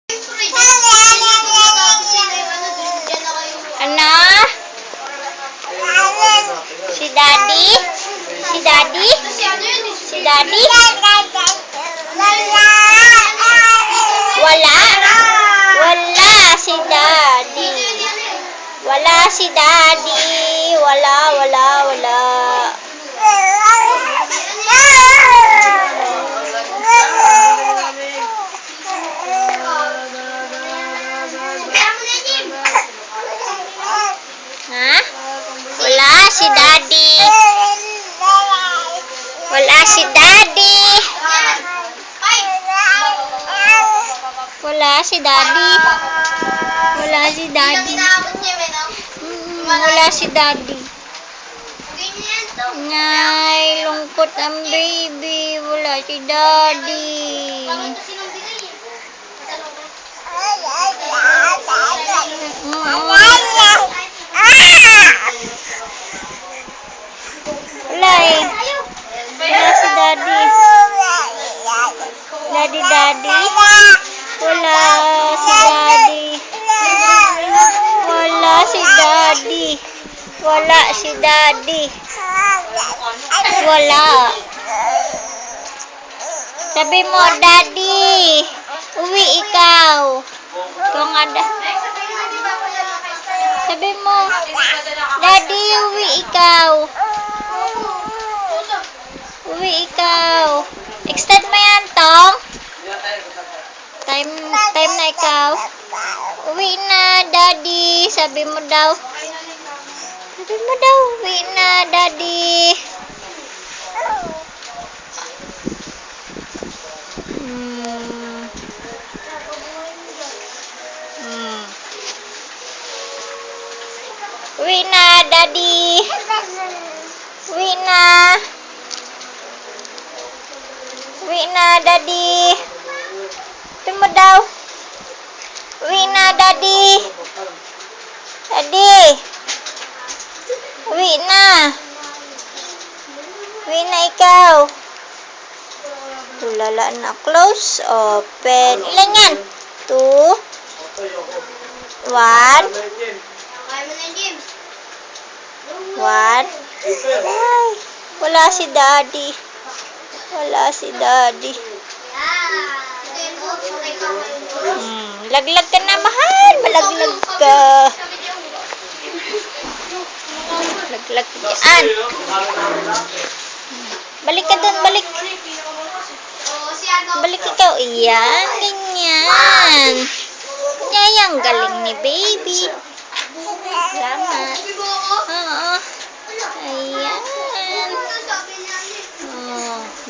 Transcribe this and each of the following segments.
Ano? Si Daddy? Si Daddy? Si Daddy? Wala? Wala si Daddy. Wala si Daddy. Wala. Ha? Wala si Daddy. Wala si Daddy. Wala si Daddy. Wala si Daddy. Wala si Daddy. Ngay, lungkot ang baby. Wala si Daddy. Wala eh. Wala si Daddy. Daddy. Wala si Daddy. Wala si Daddy. Wala si Daddy. Wala. Sabi mo, Daddy. Uwi ikaw. Ikaw nga Sabi mo, Daddy, uwi ikaw. Uwi ikaw. Extend mo yan, Tom. Time na ikaw. Uwi na, Daddy. Sabi mo daw. Uwi na, Daddy. Uwi na, Daddy. Uwi na. Uwi na, Daddy. Sabi mo daw. Uwi na, Daddy. Daddy. Uwi na. Uwi na ikaw. Tulala na. Close. Open. Ilan yan? 2. 1. 1. Ay, wala si Daddy. Wala si Daddy. Laglag ka na, mahal. Malaglag ka. Laglag ka dyan. Balik ka dun, balik. Balik ikaw. Iyan, ganyan. Yan, galing ni baby. Salamat. Oo. Ayan.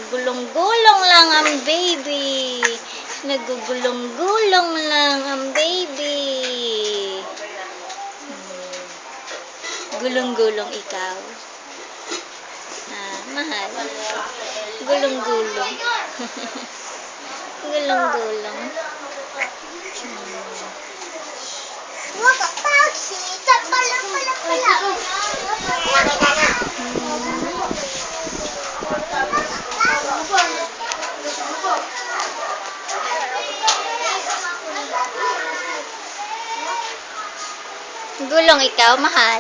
Gulong-gulong lang ang baby. Nagugulong-gulong lang ang baby. Gulong-gulong ikaw. Mahal. Gulong-gulong. Gulong-gulong. Gulong ikaw, mahal.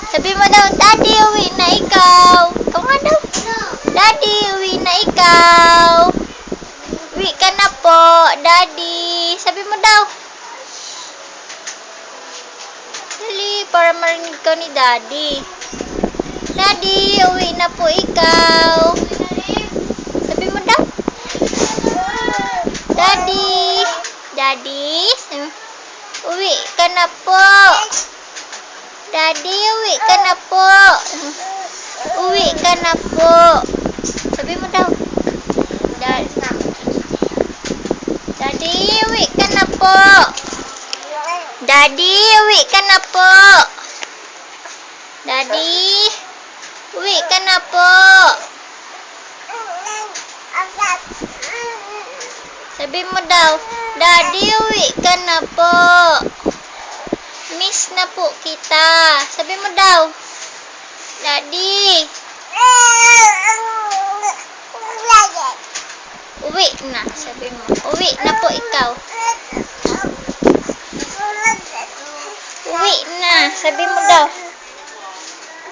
Sabi mo daw, Daddy, uwi na ikaw. Ikaw nga daw. Daddy, uwi na ikaw. Uwi ka na po, Daddy. Sabi mo daw. Dali, para marinig ka ni Daddy. Daddy, uwi na po ikaw. Sabi mo daw. Daddy. Daddy. Uwi ka na po. Daddy, uwi ka na po. Uwi ka na po. Sabi mo daw. Daddy, uwi ka na po. Daddy, uwi ka na po. Daddy, uwi ka na po. Sabi mo daw, Daddy, uwi ka na po. Miss na po kita. Sabi mo daw, Daddy. Uwi na, sabi mo. Uwi na po ikaw. Sabi mo daw.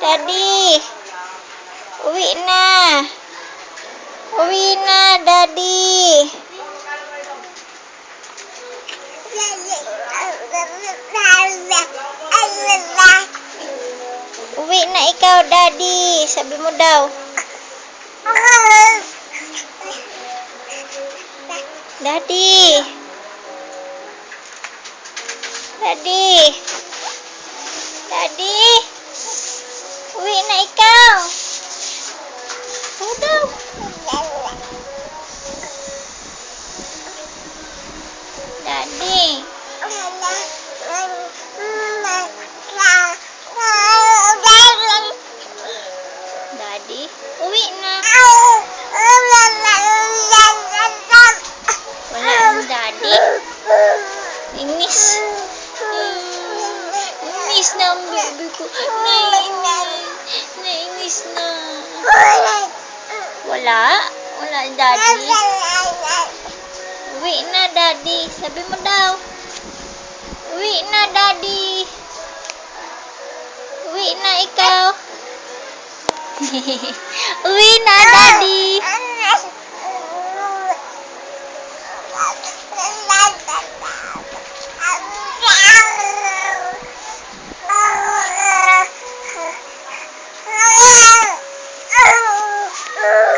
Daddy. Uwi na. Uwi na, Daddy. Uwi na ikaw, Daddy. Sabi mo daw. Daddy. Daddy. Daddy. Uwi na ikaw. Daw. Daddy. Daddy. Uwi na. Wala ang Daddy. Ingis. Ingis na ang baby ko. Naingis na. Wala? Wala ang Daddy. Uwi na, Daddy. Sabi mo daw. Uwi na, Daddy. Uwi na ikaw. Uwi na, Daddy.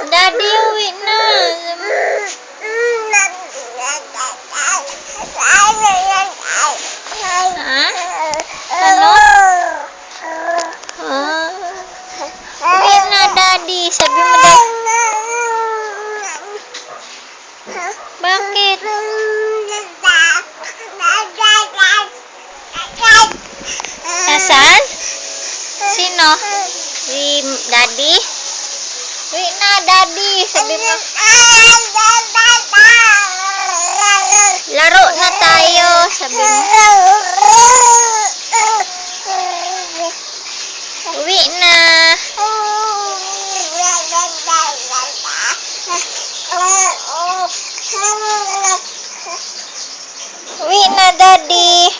Daddy, uwi na. Ha? Ano? Uwi na, Daddy. Sabi mo daw. Bakit? Nasaan? Sino? Si Daddy? Uwi na, Daddy. Sabi mo. Laro na tayo. Sabi mo. Uwi na. Uwi na, Daddy.